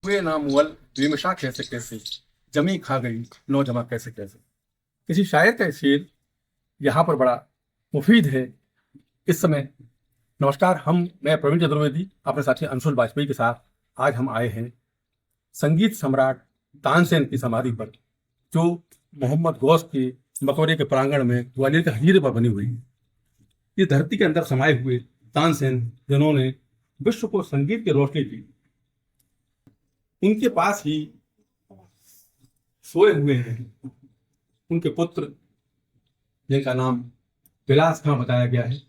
हुए ना मुअल बेमिशा कैसे कैसे, जमी खा गई नौजमा कैसे कैसे। किसी शायर का शेर यहाँ पर बड़ा मुफीद है इस समय। नमस्कार, मैं प्रवीण चतुर्वेदी अपने साथी अंशुल वाजपेयी के साथ आज हम आए हैं संगीत सम्राट तानसेन की समाधि पर, जो मोहम्मद गौस के मकबरे के प्रांगण में ग्वालियर के हजीरे पर बनी हुई है। इस धरती के अंदर समाये हुए तानसेन, जिन्होंने विश्व को संगीत की रोशनी दी, उनके पास ही सोए हुए हैं उनके पुत्र, जिनका नाम विलास खां बताया गया है।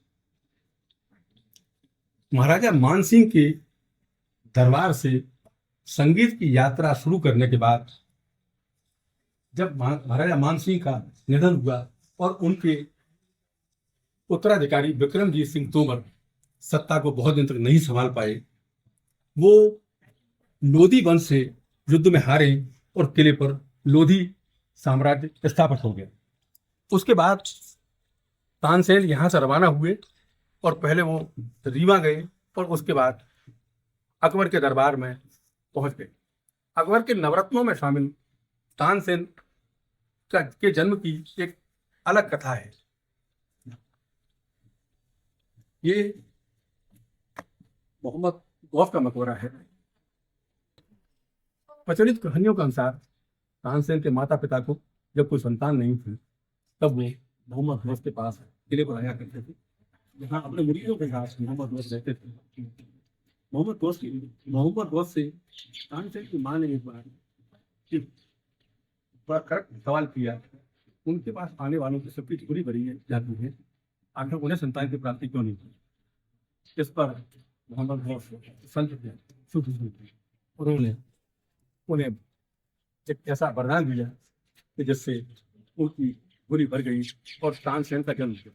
महाराजा मानसिंह के दरबार से संगीत की यात्रा शुरू करने के बाद जब महाराजा मानसिंह का निधन हुआ और उनके उत्तराधिकारी विक्रमजीत सिंह तोमर सत्ता को बहुत दिन तक नहीं संभाल पाए, वो लोधी वंश से युद्ध में हारे और किले पर लोधी साम्राज्य स्थापित हो गया। उसके बाद तानसेन यहाँ से रवाना हुए और पहले वो रीवा गए और उसके बाद अकबर के दरबार में पहुंच गए। अकबर के नवरत्नों में शामिल तानसेन के जन्म की एक अलग कथा है। ये मोहम्मद गौस का मकबरा है। प्रचलित कहानियों के अनुसार तानसेन के माता पिता को जब कोई संतान नहीं थी, तब वो मोहम्मद गौस के पास किले पर आया करते थे, जहाँ अपने मुरीदों के साथ मोहम्मद गौस रहते थे। मोहम्मद गौस से तानसेन की माँ ने एक बार बड़ा कड़क सवाल किया, उनके पास आने वालों की सबकी चोरी भरी जाती है, आखिर उन्हें संतान की प्राप्ति क्यों नहीं की। इस पर मोहम्मद गौस संत थे, शुद्ध संत थे, उन्होंने उन्हें एक ऐसा वरदान दिया कि जिससे उनकी बुरी भर गई और तानसेन का जन्म हुआ।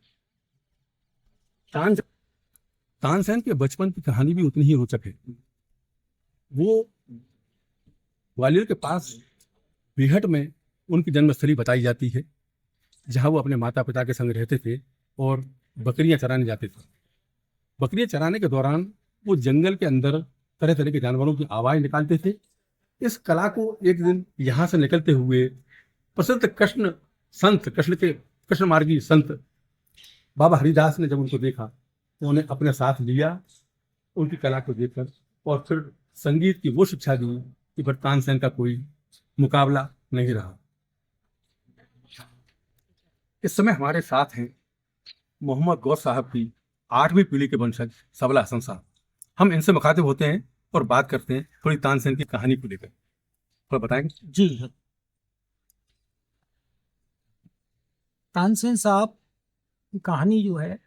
तानसेन के बचपन की कहानी भी उतनी ही रोचक है। वो ग्वालियर के पास बिहट में उनकी जन्मस्थली बताई जाती है, जहाँ वो अपने माता पिता के संग रहते थे और बकरियां चराने जाते थे। बकरियां चराने के दौरान वो जंगल के अंदर तरह तरह के जानवरों की आवाज़ निकालते थे। इस कला को एक दिन यहाँ से निकलते हुए प्रसिद्ध कृष्ण मार्गी संत बाबा हरिदास ने जब उनको देखा तो उन्हें अपने साथ लिया, उनकी कला को देखकर, और फिर संगीत की वो शिक्षा दी कि फिर तानसेन का कोई मुकाबला नहीं रहा। इस समय हमारे साथ हैं मोहम्मद गौस साहब की 8वीं पीढ़ी के वंशज सबला हसन साहब। हम इनसे मुखातिब होते हैं और बात करते हैं थोड़ी तानसेन की कहानी को लेकर। थोड़ा बताएंगे? जी, तानसेन साहब की कहानी जो है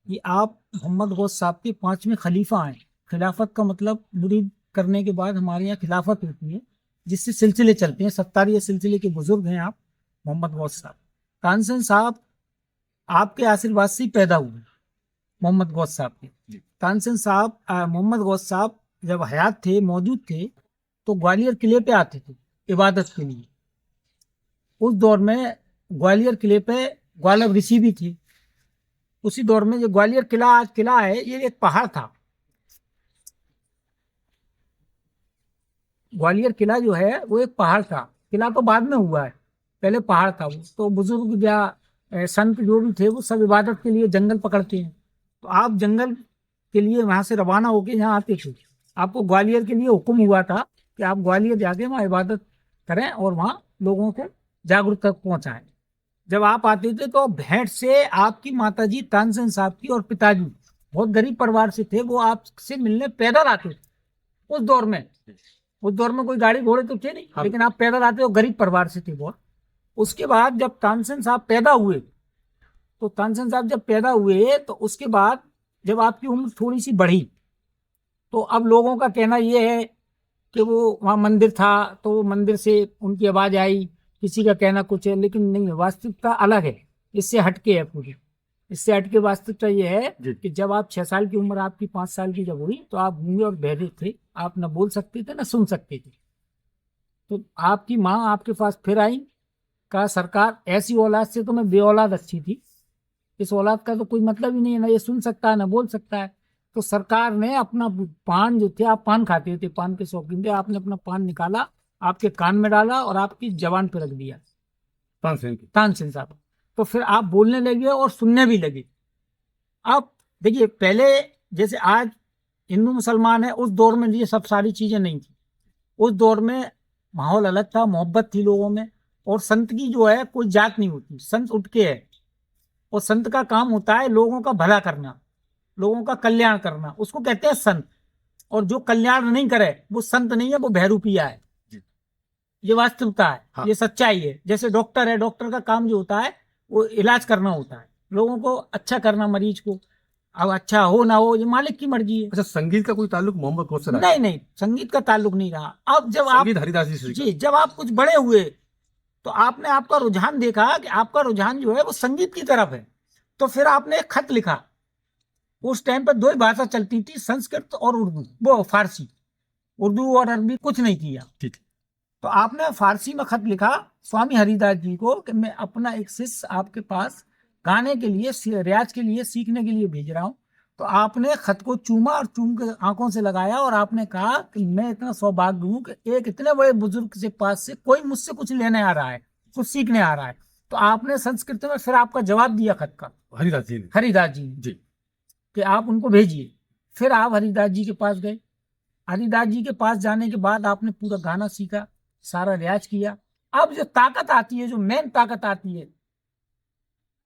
ये आप मोहम्मद गौस साहब के 5वें खलीफा हैं। खिलाफत का मतलब मुरीद करने के बाद हमारे यहाँ खिलाफत होती है, जिससे सिलसिले चलते हैं। सत्तारिया सिलसिले के बुजुर्ग हैं आप मोहम्मद गौस साहब। तानसेन साहब आपके आशीर्वाद से पैदा हुए, मोहम्मद गौस साहब के। तानसेन साहब मोहम्मद गौस साहब जब हयात थे, मौजूद थे, तो ग्वालियर किले पे आते थे इबादत के लिए। उस दौर में ग्वालियर किले पे ग्वालव ऋषि भी थे। उसी दौर में जो ग्वालियर किला आज किला है, ये एक पहाड़ था। ग्वालियर किला जो है वो एक पहाड़ था। किला तो बाद में हुआ है, पहले पहाड़ था वो। तो बुजुर्ग या संत जो भी थे वो सब इबादत के लिए जंगल पकड़ते हैं। तो आप जंगल के लिए वहां से रवाना होकर यहाँ आते थे। आपको ग्वालियर के लिए हुक्म हुआ था कि आप ग्वालियर जाके वहाँ इबादत करें और वहाँ लोगों को जागरूक तक पहुँचाएं। जब आप आते थे तो भेंट से आपकी माताजी तानसेन साहब की और पिताजी बहुत गरीब परिवार से थे, वो आपसे मिलने पैदल आते थे। उस दौर में कोई गाड़ी घोड़े तो थे नहीं, लेकिन आप पैदल आते हो, गरीब परिवार से थे बहुत। उसके बाद जब तानसेन साहब पैदा हुए तो उसके बाद जब आपकी उम्र थोड़ी सी बढ़ी, तो अब लोगों का कहना ये है कि वो वहाँ मंदिर था तो वो मंदिर से उनकी आवाज़ आई। किसी का कहना कुछ है, लेकिन नहीं है, वास्तविकता अलग है, इससे हटके है पूरी। इससे हटके वास्तविकता ये है कि जब आप 6 साल की उम्र आपकी 5 साल की जब हुई, तो आप गूंगे और बहरे थे, आप न बोल सकते थे न सुन सकते थे। तो आपकी माँ आपके पास फिर आई, कहा सरकार ऐसी औलाद से तो मैं बे औलाद अच्छी थी, इस औलाद का तो कोई मतलब ही नहीं है, ना ये सुन सकता है ना बोल सकता है। तो सरकार ने अपना पान जो थे, आप पान खाते थे, पान के शौकीन थे, आपने अपना पान निकाला, आपके कान में डाला और आपकी जबान पे रख दिया, तानसेन की। तानसेन साहब। तो फिर आप बोलने लगे और सुनने भी लगे। अब देखिए, पहले जैसे आज हिंदू मुसलमान है, उस दौर में ये सब सारी चीजें नहीं थी। उस दौर में माहौल अलग था, मोहब्बत थी लोगों में। और संत की जो है कोई जात नहीं होती, संत उठ के है। और संत का काम होता है लोगों का भला करना, लोगों का कल्याण करना, उसको कहते हैं संत। और जो कल्याण नहीं करे वो संत नहीं है, वो बहरूपिया है। ये वास्तविकता है। हाँ। ये सच्चाई है। जैसे डॉक्टर है, डॉक्टर का काम जो होता है वो इलाज करना होता है, लोगों को अच्छा करना, मरीज को। अब अच्छा हो ना हो ये मालिक की मर्जी है। अच्छा, संगीत का कोई ताल्लुक मोहम्मद गौस से रहा? नहीं नहीं, संगीत का ताल्लुक नहीं रहा। अब जब आप संगीत हरिदास जी से। जी, जब आप कुछ बड़े हुए तो आपने आपका रुझान देखा कि आपका रुझान जो है वो संगीत की तरफ है। तो फिर आपने एक खत लिखा। उस टाइम पर दो ही भाषा चलती थी, संस्कृत और उर्दू, वो फारसी। उर्दू और अरबी कुछ नहीं किया। ठीक। तो आपने फारसी में खत लिखा स्वामी हरिदास जी को कि मैं अपना एक शिष्य आपके पास गाने के लिए, रियाज के लिए, सीखने के लिए भेज रहा हूं। तो आपने खत को चूमा और चूम के आंखों से लगाया और आपने कहा कि मैं इतना सौभाग्य हूं कि एक इतने बड़े बुजुर्ग से पास से कोई मुझसे कुछ लेने आ रहा है, कुछ सीखने आ रहा है। तो आपने संस्कृत में फिर आपका जवाब दिया खत का, हरिदास जी ने। हरिदास जी ने, जी। कि आप उनको भेजिए। फिर आप हरिदास जी के पास गए। हरिदास जी के पास जाने के बाद आपने पूरा गाना सीखा, सारा रियाज किया। अब जो ताकत आती है, जो मेन ताकत आती है,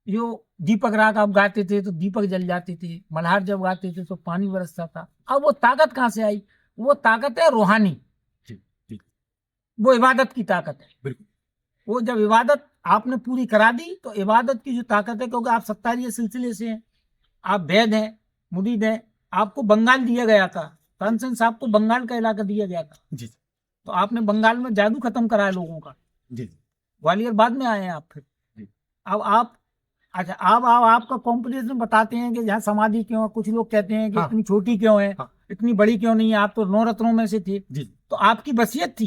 जो दीपक राग आप गाते थे तो दीपक जल जाते थे, मल्हार जब गाते थे तो पानी बरसता था। अब वो ताकत कहाँ से आई? वो ताकत है रूहानी। जी, जी। वो इबादत की ताकत है। बिल्कुल। वो जब इबादत आपने पूरी करा दी तो इबादत की जो ताकत है, क्योंकि आप सत्तारीय सिलसिले से हैं, आप वैद हैं, मुरीद हैं, आपको बंगाल दिया गया था, तानसेन साहब को बंगाल का इलाका दिया गया था। जी। तो आपने बंगाल में जादू खत्म कराया लोगों का। जी। ग्वालियर बाद में आए हैं आप फिर। जी। अब आप, अच्छा, अब आपका कॉम्पिटिशन बताते हैं कि यहाँ समाधि क्यों है। कुछ लोग कहते हैं कि हाँ। इतनी छोटी क्यों है, हाँ। इतनी बड़ी क्यों नहीं है, आप तो 9 रत्नों में से थे। जी। तो आपकी वसीयत थी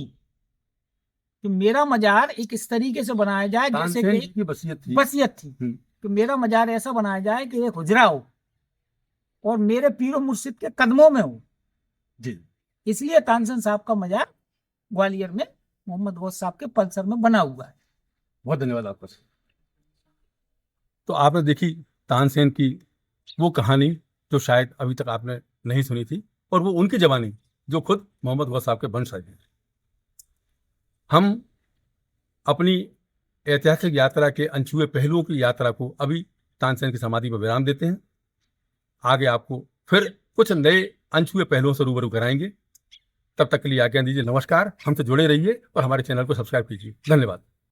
कि मेरा मजार एक इस तरीके से बनाया जाए जैसे तानसेन कि जी की वसीयत थी। वसीयत थी कि मेरा मजार ऐसा बनाया जाए कि एक हुजरा हो और मेरे पीरो मुर्शिद के कदमों में हो। जी। इसलिए तानसेन साहब का मजार ग्वालियर में मोहम्मद गौस साहब के पल्सर में बना हुआ है। बहुत धन्यवाद आपका। तो आपने देखी तानसेन की वो कहानी जो शायद अभी तक आपने नहीं सुनी थी, और वो उनकी जवानी जो खुद मोहम्मद गौस साहब के वंशज हैं। हम अपनी ऐतिहासिक यात्रा के अनछुए पहलुओं की यात्रा को अभी तानसेन की समाधि पर विराम देते हैं। आगे आपको फिर कुछ नए अनछुए पहलुओं से रूबरू कराएंगे। तब तक के लिए आज्ञा दीजिए। नमस्कार। हमसे जुड़े रहिए और हमारे चैनल को सब्सक्राइब कीजिए। धन्यवाद।